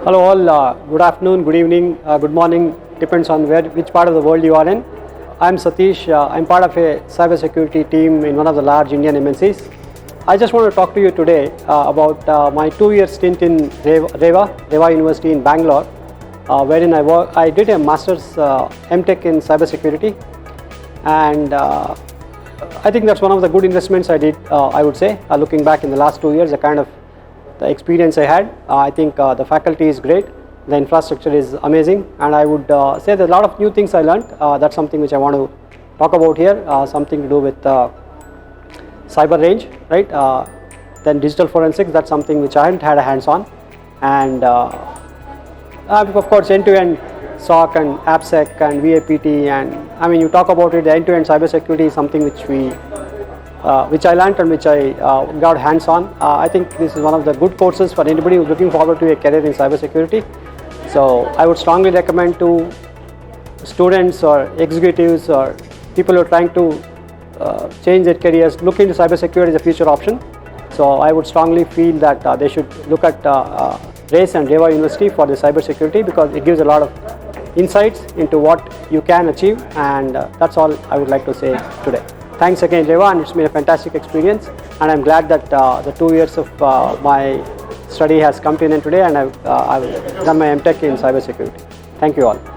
Hello all, good afternoon, good evening, good morning, depends on which part of the world you are in. I'm Satish, I'm part of a cybersecurity team in one of the large Indian MNCs. I just want to talk to you today about my 2-year stint in REVA University in Bangalore, wherein I did a master's MTech in cybersecurity, and I think that's one of the good investments I did, I would say, looking back in the last 2 years, the experience I had. I think the faculty is great, the infrastructure is amazing, and I would say there's a lot of new things I learned. That's something which I want to talk about here, something to do with cyber range, right? Then digital forensics, that's something which I haven't had a hands-on, and of course end-to-end SOC and AppSec and VAPT, and I mean you talk about it, the end-to-end cybersecurity is something which I learned and which I got hands-on. I think this is one of the good courses for anybody who's looking forward to a career in cybersecurity. So I would strongly recommend to students or executives or people who are trying to change their careers, look into cybersecurity as a future option. So I would strongly feel that they should look at RACE and REVA University for the cybersecurity, because it gives a lot of insights into what you can achieve, and that's all I would like to say today. Thanks again, REVA, and it's been a fantastic experience, and I'm glad that the 2 years of my study has come to an end today, and I've done my MTech in cybersecurity. Thank you all.